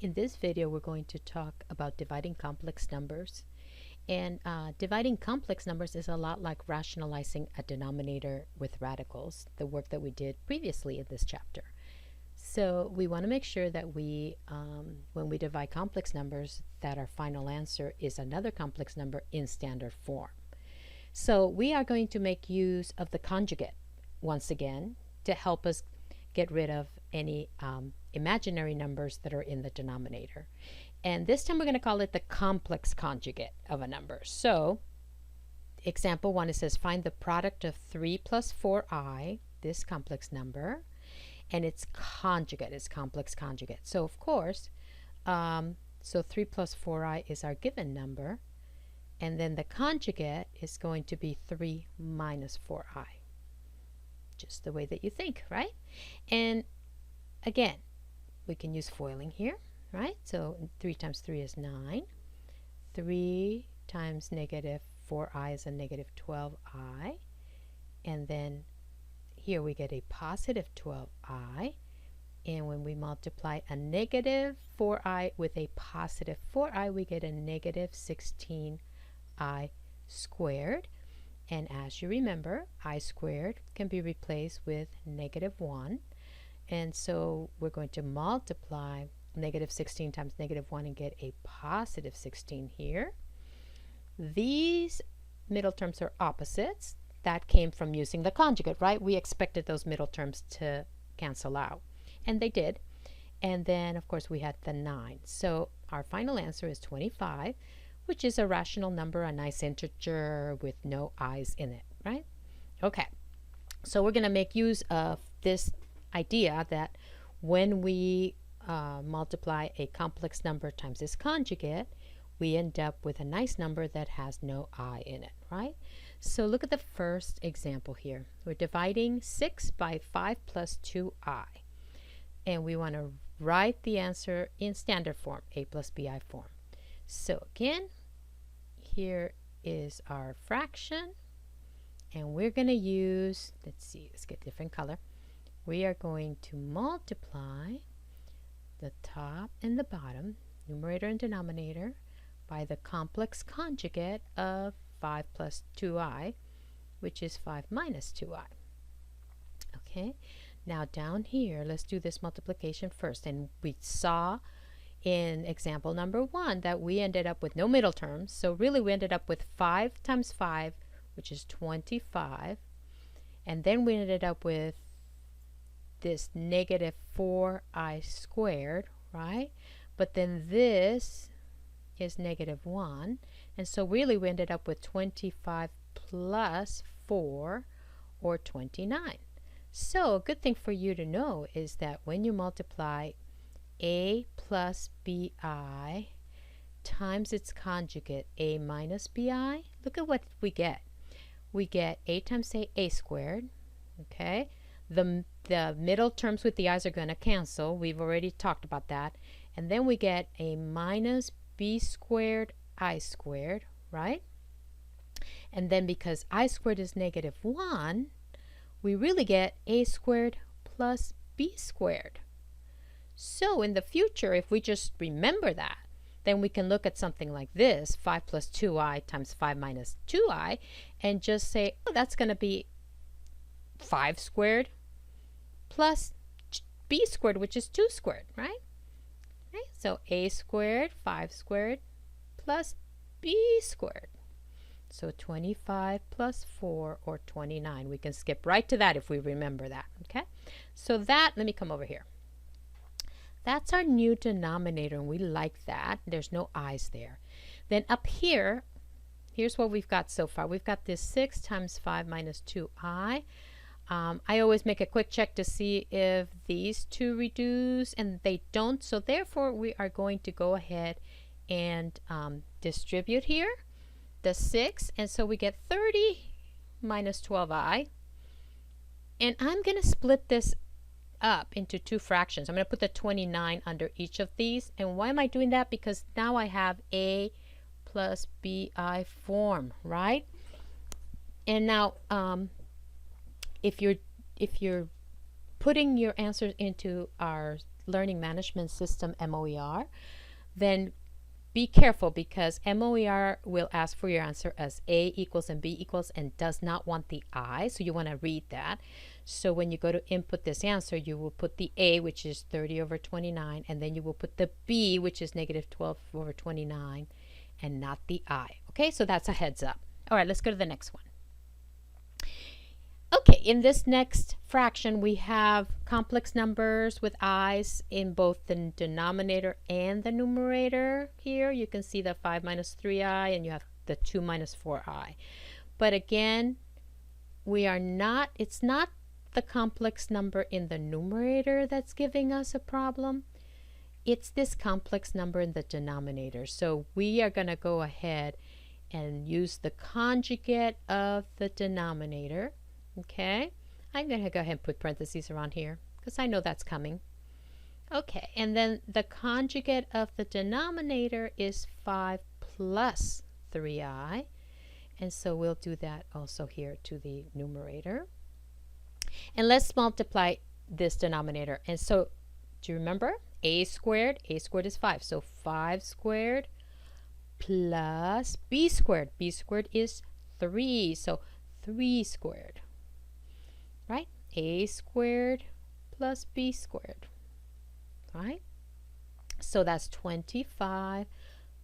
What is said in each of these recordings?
In this video, we're going to talk about dividing complex numbers. And dividing complex numbers is a lot like rationalizing a denominator with radicals, the work that we did previously in this chapter. So we want to make sure that we, when we divide complex numbers, that our final answer is another complex number in standard form. So we are going to make use of the conjugate once again to help us get rid of any imaginary numbers that are in the denominator. And this time we're going to call it the complex conjugate of a number. So example 1, it says find the product of 3 plus 4i, this complex number, and its conjugate is complex conjugate. So of course, so 3 plus 4i is our given number, and then the conjugate is going to be 3 minus 4i. Just the way that you think, right? And again, we can use foiling here, right? So 3 times 3 is 9. 3 times negative 4i is a negative 12i. And then here we get a positive 12i. And when we multiply a negative 4i with a positive 4i, we get a negative 16i squared. And as you remember, I squared can be replaced with negative 1. And so we're going to multiply negative 16 times negative 1 and get a positive 16 here. These middle terms are opposites. That came from using the conjugate, right? We expected those middle terms to cancel out. And they did. And then, of course, we had the 9. So our final answer is 25. Which is a rational number, a nice integer with no i's in it, right? Okay, so we're going to make use of this idea that when we multiply a complex number times its conjugate, we end up with a nice number that has no I in it, right? So look at the first example here. We're dividing 6 by 5 plus 2i. And we want to write the answer in standard form, a plus bi form. So again, here is our fraction, and we're going to use, let's get a different color. We are going to multiply the top and the bottom, numerator and denominator, by the complex conjugate of 5 plus 2i, which is 5 minus 2i. Okay, now down here, let's do this multiplication first. And we saw in example number 1 that we ended up with no middle terms. So really we ended up with 5 times 5, which is 25. And then we ended up with this negative 4i squared, right? But then this is negative 1. And so really we ended up with 25 plus 4, or 29. So a good thing for you to know is that when you multiply a plus bi times its conjugate, a minus bi, look at what we get. We get a times a squared, okay? The middle terms with the i's are going to cancel. We've already talked about that. And then we get a minus b squared I squared, right? And then because I squared is negative 1, we really get a squared plus b squared. So in the future, if we just remember that, then we can look at something like this, 5 plus 2i times 5 minus 2i, and just say, oh, that's going to be 5 squared plus b squared, which is 2 squared, right? Okay, so a squared, 5 squared, plus b squared. So 25 plus 4, or 29. We can skip right to that if we remember that, okay? So that, let me come over here. That's our new denominator, and we like that. There's no i's there. Then up here, here's what we've got so far. We've got this 6 times 5 minus 2i. I always make a quick check to see if these two reduce, and they don't. So therefore, we are going to go ahead and distribute here the 6. And so we get 30 minus 12i. And I'm going to split this up into two fractions. I'm going to put the 29 under each of these. And why am I doing that? Because now I have a plus bi form, right? And now if you're putting your answers into our learning management system, MOER, then be careful, because MOER will ask for your answer as A equals and B equals and does not want the I, so you want to read that. So when you go to input this answer, you will put the A, which is 30 over 29, and then you will put the B, which is negative 12 over 29, and not the I. Okay, so that's a heads up. All right, let's go to the next one. Okay, in this next fraction, we have complex numbers with i's in both the denominator and the numerator. Here you can see the 5 minus 3i, and you have the 2 minus 4i. But again, it's not the complex number in the numerator that's giving us a problem. It's this complex number in the denominator. So we are going to go ahead and use the conjugate of the denominator. Okay, I'm going to go ahead and put parentheses around here because I know that's coming. Okay, and then the conjugate of the denominator is 5 plus 3i. And so we'll do that also here to the numerator. And let's multiply this denominator. And so, do you remember? A squared is 5. So 5 squared plus b squared. B squared is 3. So 3 squared. Right? A squared plus b squared. Right? So that's 25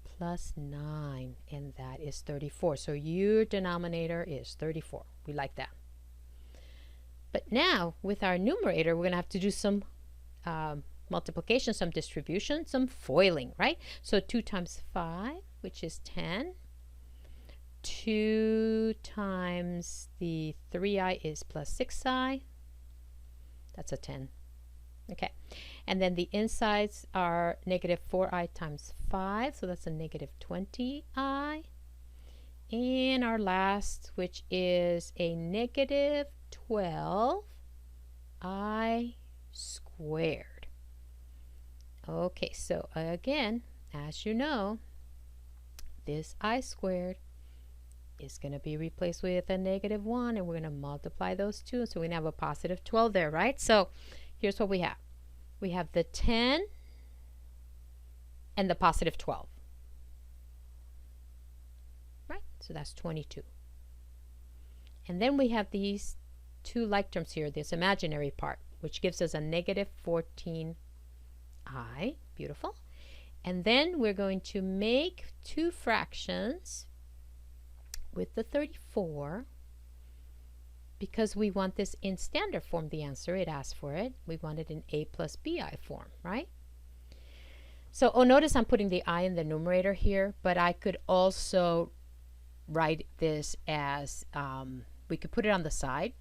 plus 9, and that is 34. So your denominator is 34. We like that. But now, with our numerator, we're going to have to do some multiplication, some distribution, some foiling, right? So 2 times 5, which is 10. 2 times the 3i is plus 6i. That's a 10. Okay. And then the insides are negative 4i times 5. So that's a negative 20i. And our last, which is a negative 12i squared. Okay, so again, as you know, this I squared is going to be replaced with a negative 1, and we're going to multiply those two. So we're going to have a positive 12 there, right? So here's what we have. We have the 10 and the positive 12. Right? So that's 22. And then we have these two like terms here, this imaginary part, which gives us a negative 14i. Beautiful. And then we're going to make two fractions with the 34, because we want this in standard form, the answer, it asked for it. We want it in a plus bi form, right? So, notice I'm putting the I in the numerator here, but I could also write this as, we could put it on the side.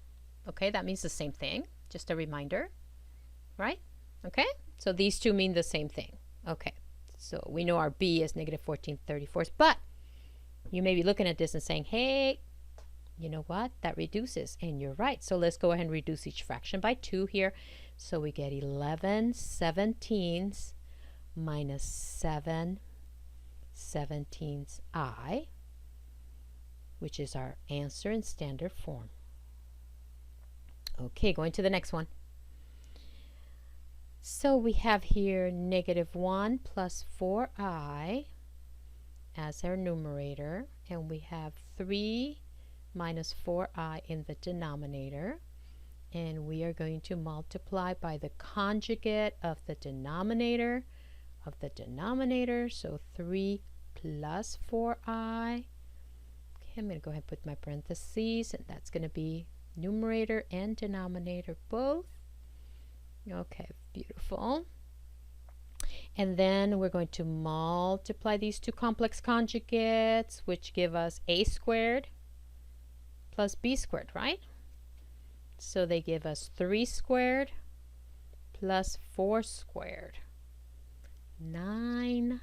Okay, that means the same thing. Just a reminder, right? Okay, so these two mean the same thing. Okay, so we know our b is negative 14/34, but you may be looking at this and saying, hey, you know what? That reduces. And you're right. So let's go ahead and reduce each fraction by 2 here. So we get 11/17 minus 7/17 I, which is our answer in standard form. Okay, going to the next one. So we have here negative 1 plus 4i as our numerator, and we have 3 minus 4i in the denominator, and we are going to multiply by the conjugate of the denominator, so 3 plus 4i. Okay, I'm going to go ahead and put my parentheses, and that's going to be numerator and denominator both. Okay, beautiful. And then we're going to multiply these two complex conjugates, which give us a squared plus b squared, right? So they give us 3 squared plus 4 squared. 9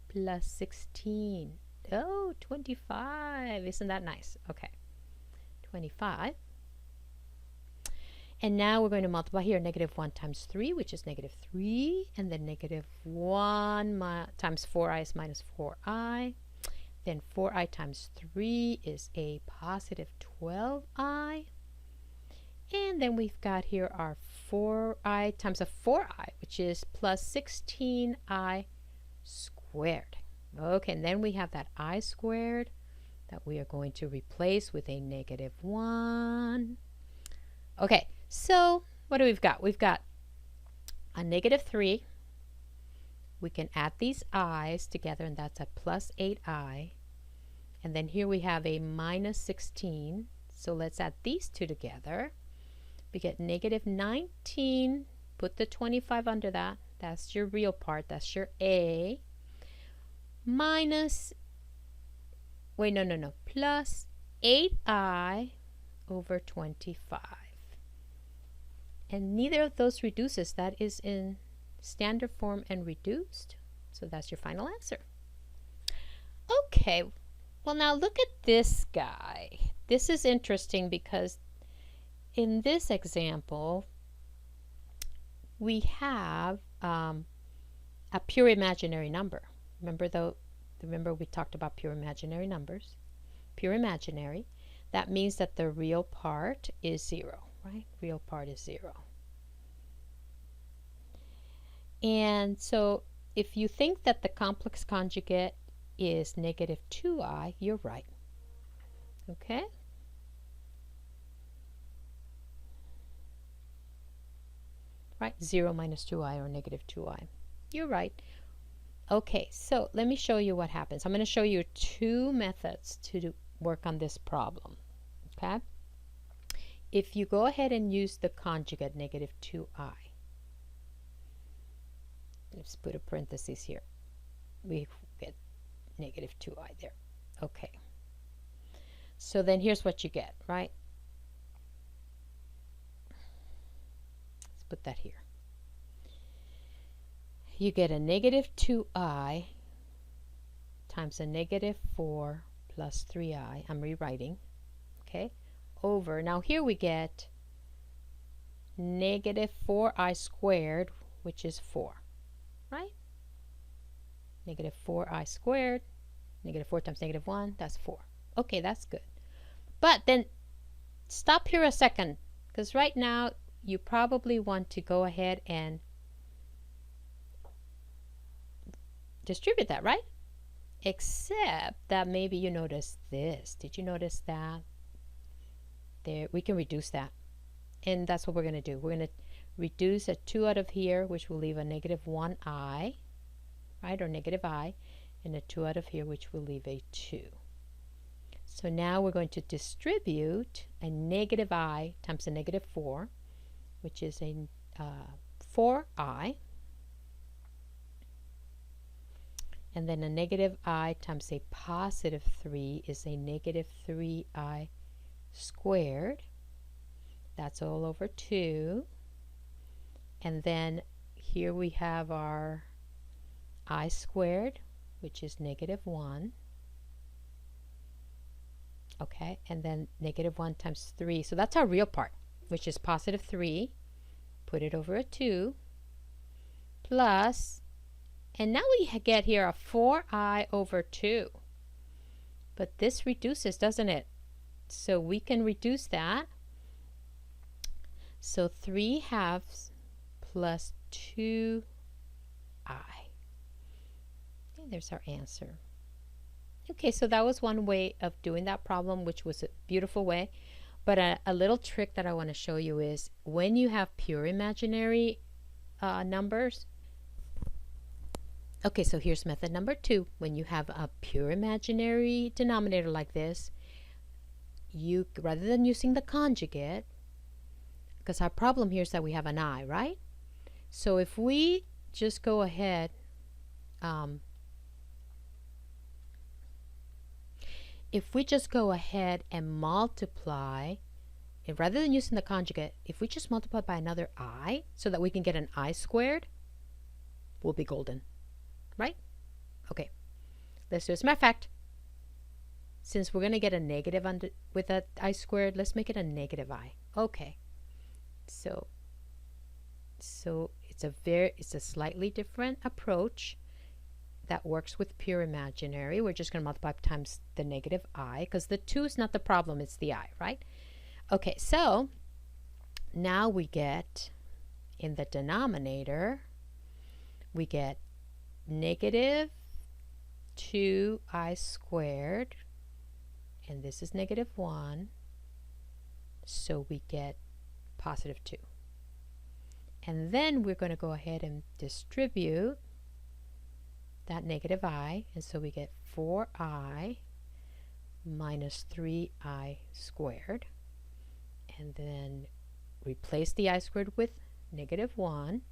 plus 16. Oh, 25. Isn't that nice? Okay, 25. And now we're going to multiply here negative 1 times 3, which is negative 3. And then negative 1 times 4i is minus 4i. Then 4i times 3 is a positive 12i. And then we've got here our 4i times a 4i, which is plus 16i squared. Okay, and then we have that I squared that we are going to replace with a negative 1. Okay, so what do we've got? We've got a negative 3. We can add these i's together, and that's a plus 8i. And then here we have a minus 16. So let's add these two together. We get negative 19. Put the 25 under that. That's your real part. That's your a. Minus, wait, no. Plus 8i over 25. And neither of those reduces. That is in standard form and reduced. So that's your final answer. Okay, well now look at this guy. This is interesting because in this example, we have a pure imaginary number. Remember we talked about pure imaginary numbers. Pure imaginary. That means that the real part is 0, right? Real part is 0. And so if you think that the complex conjugate is negative 2i, you're right. Okay? Right? 0 minus 2i or negative 2i. You're right. Okay, so let me show you what happens. I'm going to show you 2 methods to work on this problem. Okay? If you go ahead and use the conjugate negative 2i, let's put a parenthesis here. We get negative 2i there. Okay. So then here's what you get, right? Let's put that here. You get a negative 2i times a negative 4 plus 3i. I'm rewriting. Okay. Over. Now here we get negative 4i squared, which is 4. Right? Negative 4i squared, negative 4 times negative 1, that's 4. Okay, that's good. But then stop here a second, because right now you probably want to go ahead and distribute that, right? Except that maybe you notice this. Did you notice that? There, we can reduce that. And that's what we're going to do. We're going to reduce a 2 out of here, which will leave a negative 1i, right, or negative I, and a 2 out of here, which will leave a 2. So now we're going to distribute a negative I times a negative 4, which is a 4i, and then a negative I times a positive 3 is a negative 3i squared. That's all over 2. And then here we have our I squared, which is negative 1. Okay, and then negative 1 times 3. So that's our real part, which is positive 3. Put it over a 2. Plus, and now we get here a 4i over 2. But this reduces, doesn't it? So we can reduce that. So 3 halves plus 2i. And there's our answer. Okay, so that was one way of doing that problem, which was a beautiful way. But a little trick that I want to show you is when you have pure imaginary numbers. Okay, so here's method number 2. When you have a pure imaginary denominator like this, you, rather than using the conjugate, because our problem here is that we have an I, right? So if we just go ahead, and multiply, and rather than using the conjugate, if we just multiply by another I so that we can get an I squared, we'll be golden, right? Okay, let's do it. As a matter of fact, since we're going to get a negative under, with a I squared, let's make it a negative I. Okay, so it's a slightly different approach that works with pure imaginary. We're just going to multiply times the negative I, because the 2 is not the problem, it's the I, right? Okay, so now we get, in the denominator, we get negative 2i squared, and this is negative 1, so we get positive 2. And then we're going to go ahead and distribute that negative I, and so we get 4i minus 3i squared, and then replace the I squared with negative 1,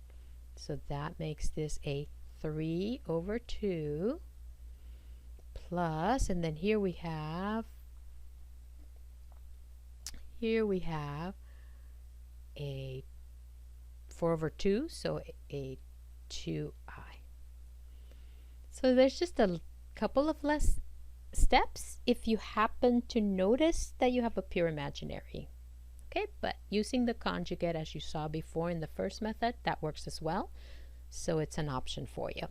so that makes this a 3 over 2 plus, and then here we have a 4 over 2, so a 2i. So there's just a couple of less steps if you happen to notice that you have a pure imaginary. Okay, but using the conjugate as you saw before in the first method, that works as well. So it's an option for you.